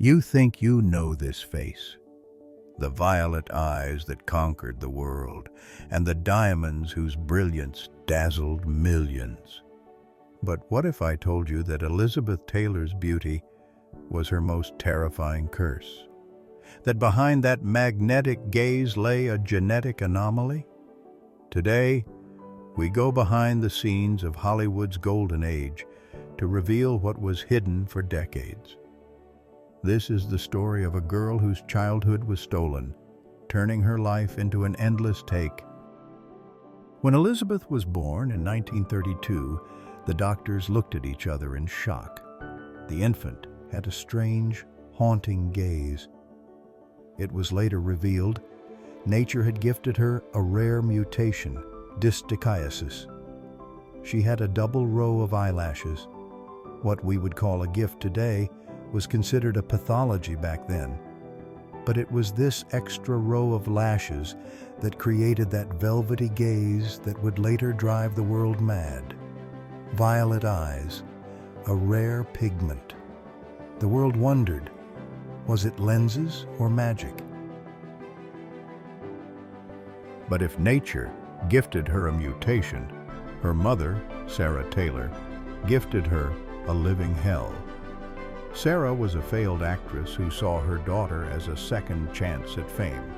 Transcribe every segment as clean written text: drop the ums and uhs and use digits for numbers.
You think you know this face, the violet eyes that conquered the world, and the diamonds whose brilliance dazzled millions. But what if I told you that Elizabeth Taylor's beauty was her most terrifying curse? That behind that magnetic gaze lay a genetic anomaly? Today, we go behind the scenes of Hollywood's golden age to reveal what was hidden for decades. This is the story of a girl whose childhood was stolen, turning her life into an endless take. When Elizabeth was born in 1932, the doctors looked at each other in shock. The infant had a strange, haunting gaze. It was later revealed nature had gifted her a rare mutation, dystichiasis. She had a double row of eyelashes. What we would call a gift today was considered a pathology back then. But it was this extra row of lashes that created that velvety gaze that would later drive the world mad. Violet eyes, a rare pigment. The world wondered, was it lenses or magic? But if nature gifted her a mutation, her mother, Sarah Taylor, gifted her a living hell. Sarah was a failed actress who saw her daughter as a second chance at fame.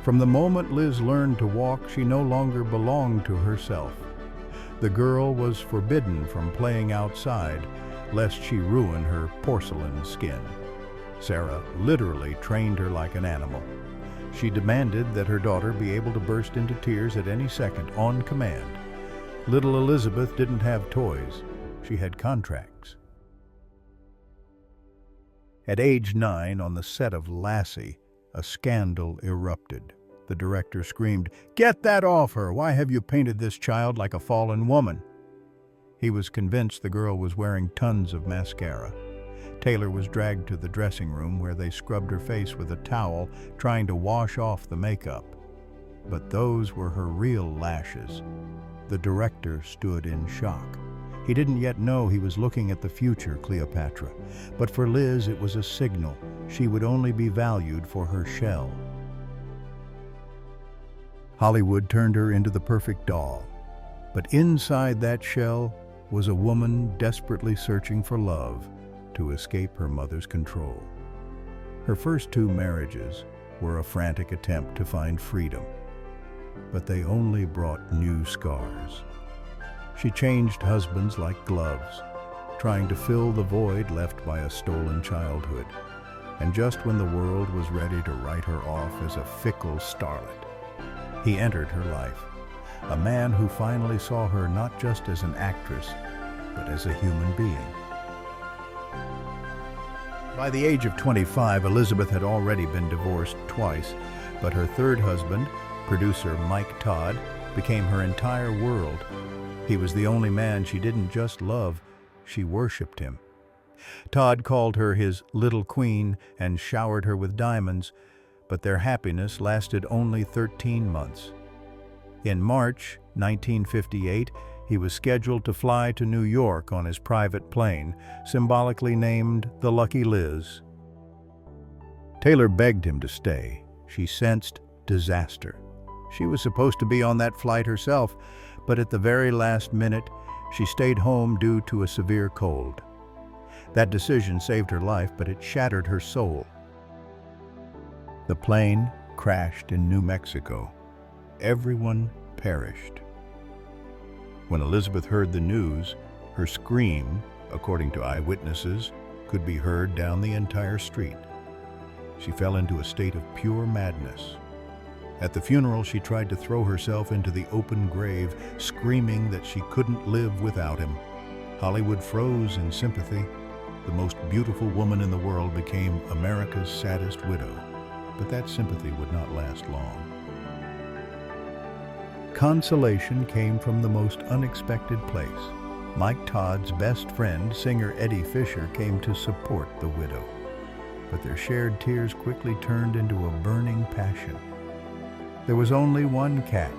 From the moment Liz learned to walk, she no longer belonged to herself. The girl was forbidden from playing outside, lest she ruin her porcelain skin. Sarah literally trained her like an animal. She demanded that her daughter be able to burst into tears at any second, on command. Little Elizabeth didn't have toys. She had contracts. At age 9, on the set of Lassie, a scandal erupted. The director screamed, "Get that off her! Why have you painted this child like a fallen woman?" He was convinced the girl was wearing tons of mascara. Taylor was dragged to the dressing room where they scrubbed her face with a towel, trying to wash off the makeup. But those were her real lashes. The director stood in shock. He didn't yet know he was looking at the future Cleopatra, but for Liz it was a signal she would only be valued for her shell. Hollywood turned her into the perfect doll, but inside that shell was a woman desperately searching for love to escape her mother's control. Her first 2 marriages were a frantic attempt to find freedom, but they only brought new scars. She changed husbands like gloves, trying to fill the void left by a stolen childhood. And just when the world was ready to write her off as a fickle starlet, he entered her life, a man who finally saw her not just as an actress, but as a human being. By the age of 25, Elizabeth had already been divorced twice, but her third husband, producer Mike Todd, became her entire world. He was the only man she didn't just love, she worshipped him. Todd called her his little queen and showered her with diamonds, but their happiness lasted only 13 months. In March 1958, he was scheduled to fly to New York on his private plane, symbolically named the Lucky Liz. Taylor begged him to stay. She sensed disaster. She was supposed to be on that flight herself, but at the very last minute, she stayed home due to a severe cold. That decision saved her life, but it shattered her soul. The plane crashed in New Mexico. Everyone perished. When Elizabeth heard the news, her scream, according to eyewitnesses, could be heard down the entire street. She fell into a state of pure madness. At the funeral, she tried to throw herself into the open grave, screaming that she couldn't live without him. Hollywood froze in sympathy. The most beautiful woman in the world became America's saddest widow. But that sympathy would not last long. Consolation came from the most unexpected place. Mike Todd's best friend, singer Eddie Fisher, came to support the widow. But their shared tears quickly turned into a burning passion. There was only one catch.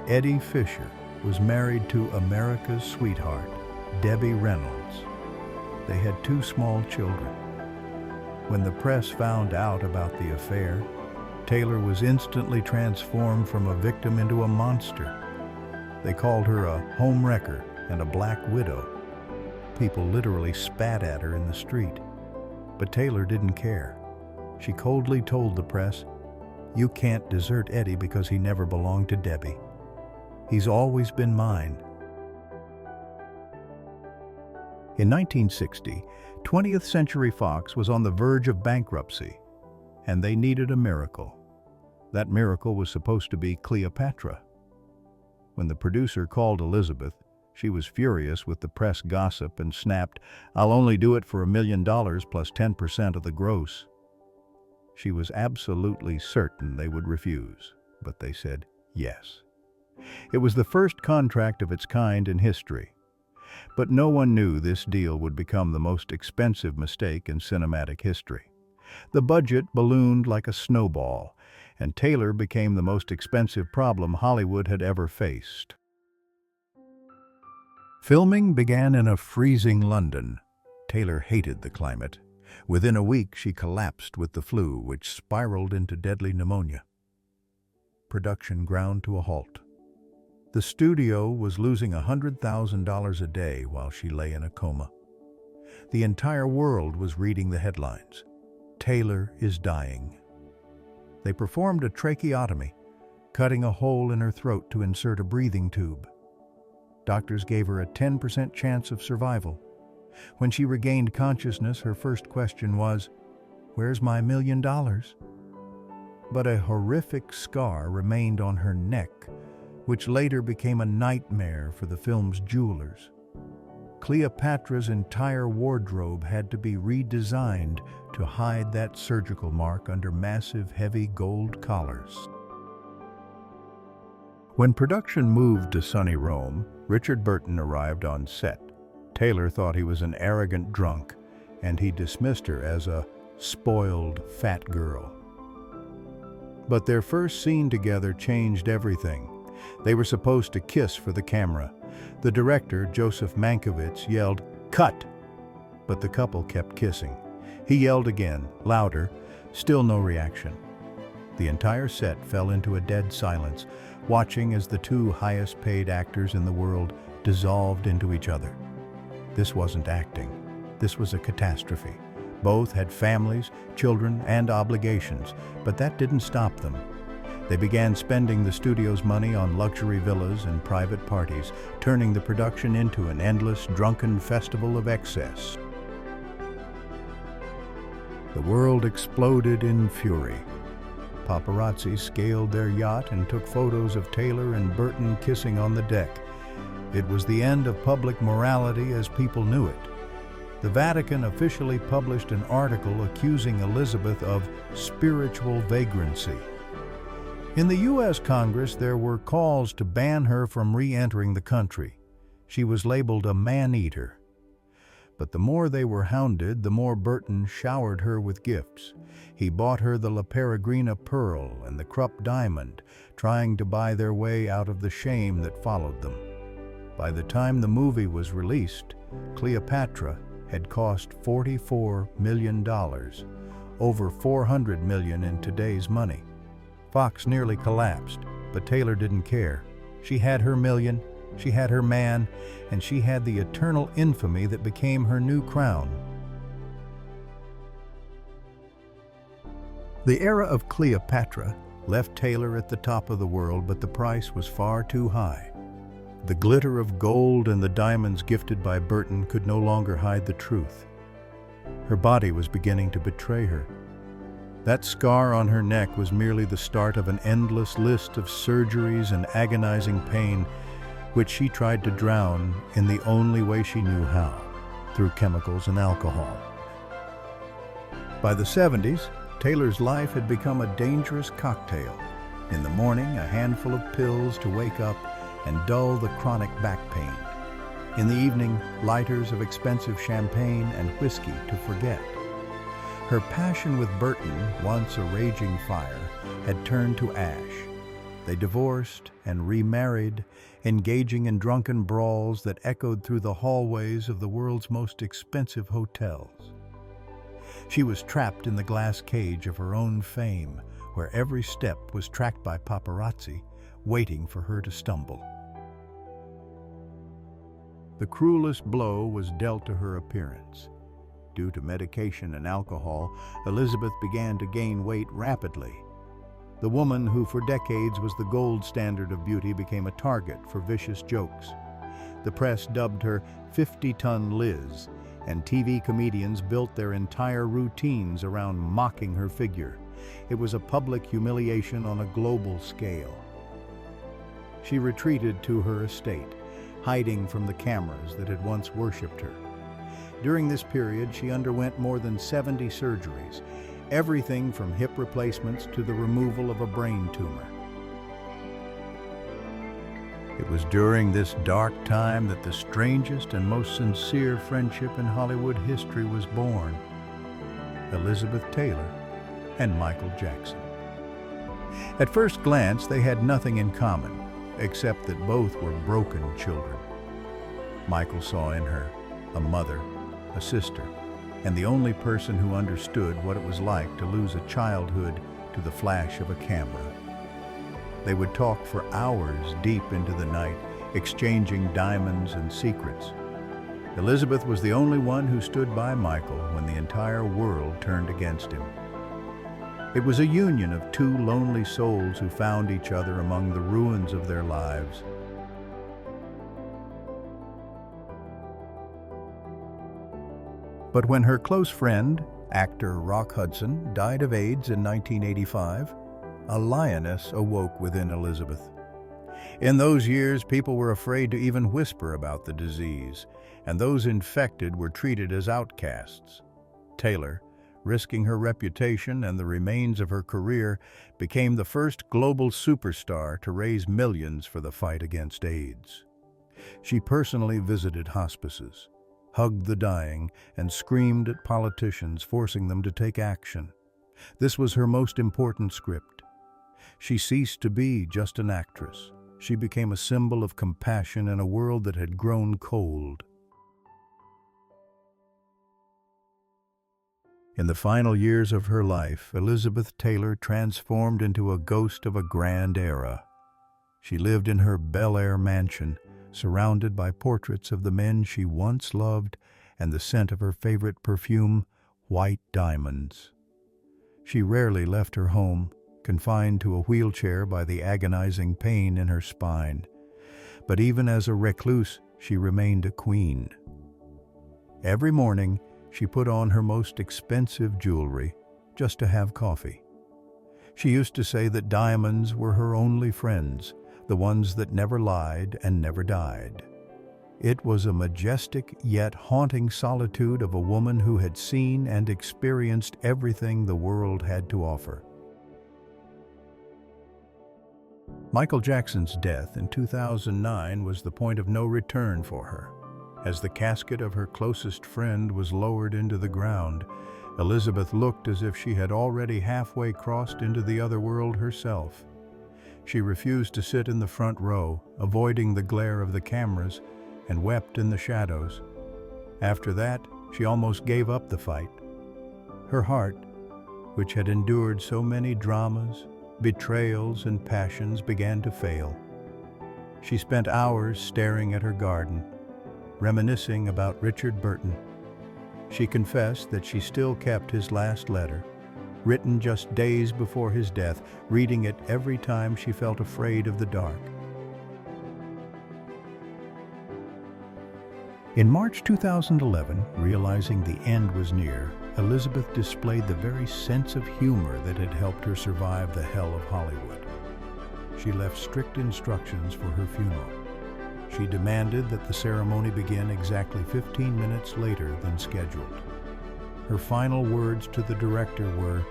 Eddie Fisher was married to America's sweetheart, Debbie Reynolds. They had 2 small children. When the press found out about the affair, Taylor was instantly transformed from a victim into a monster. They called her a homewrecker and a black widow. People literally spat at her in the street. But Taylor didn't care. She coldly told the press, "You can't desert Eddie because he never belonged to Debbie. He's always been mine." In 1960, 20th Century Fox was on the verge of bankruptcy, and they needed a miracle. That miracle was supposed to be Cleopatra. When the producer called Elizabeth, she was furious with the press gossip and snapped, "I'll only do it for $1 million plus 10% of the gross." She was absolutely certain they would refuse, but they said yes. It was the first contract of its kind in history. But no one knew this deal would become the most expensive mistake in cinematic history. The budget ballooned like a snowball, and Taylor became the most expensive problem Hollywood had ever faced. Filming began in a freezing London. Taylor hated the climate. Within a week, she collapsed with the flu, which spiraled into deadly pneumonia. Production ground to a halt. The studio was losing $100,000 a day while she lay in a coma. The entire world was reading the headlines. "Taylor is dying." They performed a tracheotomy, cutting a hole in her throat to insert a breathing tube. Doctors gave her a 10% chance of survival. When she regained consciousness, her first question was, "Where's my $1 million?" But a horrific scar remained on her neck, which later became a nightmare for the film's jewelers. Cleopatra's entire wardrobe had to be redesigned to hide that surgical mark under massive, heavy gold collars. When production moved to sunny Rome, Richard Burton arrived on set. Taylor thought he was an arrogant drunk, and he dismissed her as a spoiled, fat girl. But their first scene together changed everything. They were supposed to kiss for the camera. The director, Joseph Mankiewicz, yelled, "Cut!" But the couple kept kissing. He yelled again, louder, still no reaction. The entire set fell into a dead silence, watching as the two highest-paid actors in the world dissolved into each other. This wasn't acting. This was a catastrophe. Both had families, children, and obligations, but that didn't stop them. They began spending the studio's money on luxury villas and private parties, turning the production into an endless, drunken festival of excess. The world exploded in fury. Paparazzi scaled their yacht and took photos of Taylor and Burton kissing on the deck. It was the end of public morality as people knew it. The Vatican officially published an article accusing Elizabeth of spiritual vagrancy. In the U.S. Congress, there were calls to ban her from re-entering the country. She was labeled a man-eater. But the more they were hounded, the more Burton showered her with gifts. He bought her the La Peregrina pearl and the Krupp diamond, trying to buy their way out of the shame that followed them. By the time the movie was released, Cleopatra had cost $44 million, over $400 million in today's money. Fox nearly collapsed, but Taylor didn't care. She had her million, she had her man, and she had the eternal infamy that became her new crown. The era of Cleopatra left Taylor at the top of the world, but the price was far too high. The glitter of gold and the diamonds gifted by Burton could no longer hide the truth. Her body was beginning to betray her. That scar on her neck was merely the start of an endless list of surgeries and agonizing pain, which she tried to drown in the only way she knew how, through chemicals and alcohol. By the 70s, Taylor's life had become a dangerous cocktail. In the morning, a handful of pills to wake up and dull the chronic back pain. In the evening, lighters of expensive champagne and whiskey to forget. Her passion with Burton, once a raging fire, had turned to ash. They divorced and remarried, engaging in drunken brawls that echoed through the hallways of the world's most expensive hotels. She was trapped in the glass cage of her own fame, where every step was tracked by paparazzi, waiting for her to stumble. The cruelest blow was dealt to her appearance. Due to medication and alcohol, Elizabeth began to gain weight rapidly. The woman who for decades was the gold standard of beauty became a target for vicious jokes. The press dubbed her 50-ton Liz, and TV comedians built their entire routines around mocking her figure. It was a public humiliation on a global scale. She retreated to her estate, hiding from the cameras that had once worshipped her. During this period, she underwent more than 70 surgeries, everything from hip replacements to the removal of a brain tumor. It was during this dark time that the strangest and most sincere friendship in Hollywood history was born: Elizabeth Taylor and Michael Jackson. At first glance, they had nothing in common, except that both were broken children. Michael saw in her a mother, a sister, and the only person who understood what it was like to lose a childhood to the flash of a camera. They would talk for hours deep into the night, exchanging diamonds and secrets. Elizabeth was the only one who stood by Michael when the entire world turned against him. It was a union of two lonely souls who found each other among the ruins of their lives. But when her close friend, actor Rock Hudson, died of AIDS in 1985, a lioness awoke within Elizabeth. In those years, people were afraid to even whisper about the disease, and those infected were treated as outcasts. Taylor, risking her reputation and the remains of her career, became the first global superstar to raise millions for the fight against AIDS. She personally visited hospices, hugged the dying, and screamed at politicians, forcing them to take action. This was her most important script. She ceased to be just an actress. She became a symbol of compassion in a world that had grown cold. In the final years of her life, Elizabeth Taylor transformed into a ghost of a grand era. She lived in her Bel Air mansion, surrounded by portraits of the men she once loved and the scent of her favorite perfume, white diamonds. She rarely left her home, confined to a wheelchair by the agonizing pain in her spine. But even as a recluse, she remained a queen. Every morning, she put on her most expensive jewelry just to have coffee. She used to say that diamonds were her only friends, the ones that never lied and never died. It was a majestic yet haunting solitude of a woman who had seen and experienced everything the world had to offer. Michael Jackson's death in 2009 was the point of no return for her. As the casket of her closest friend was lowered into the ground, Elizabeth looked as if she had already halfway crossed into the other world herself. She refused to sit in the front row, avoiding the glare of the cameras, and wept in the shadows. After that, she almost gave up the fight. Her heart, which had endured so many dramas, betrayals, and passions, began to fail. She spent hours staring at her garden, reminiscing about Richard Burton. She confessed that she still kept his last letter, written just days before his death, reading it every time she felt afraid of the dark. In March 2011, realizing the end was near, Elizabeth displayed the very sense of humor that had helped her survive the hell of Hollywood. She left strict instructions for her funeral. She demanded that the ceremony begin exactly 15 minutes later than scheduled. Her final words to the director were,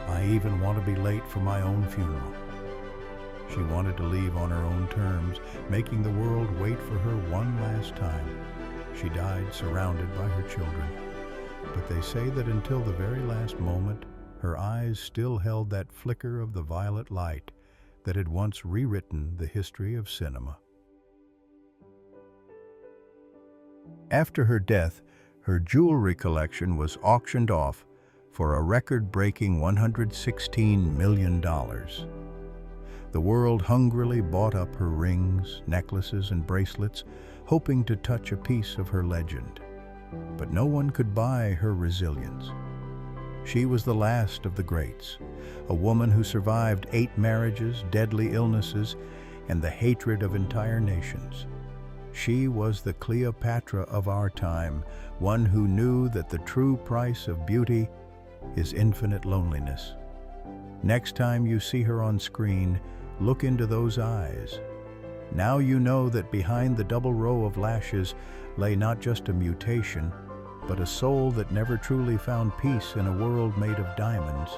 "I even want to be late for my own funeral." She wanted to leave on her own terms, making the world wait for her one last time. She died surrounded by her children. But they say that until the very last moment, her eyes still held that flicker of the violet light that had once rewritten the history of cinema. After her death, Her jewelry collection was auctioned off for a record-breaking $116 million. The world hungrily bought up her rings, necklaces, and bracelets, hoping to touch a piece of her legend. But no one could buy her resilience. She was the last of the greats, a woman who survived 8 marriages, deadly illnesses, and the hatred of entire nations. She was the Cleopatra of our time, one who knew that the true price of beauty is infinite loneliness. Next time you see her on screen, look into those eyes. Now you know that behind the double row of lashes lay not just a mutation, but a soul that never truly found peace in a world made of diamonds.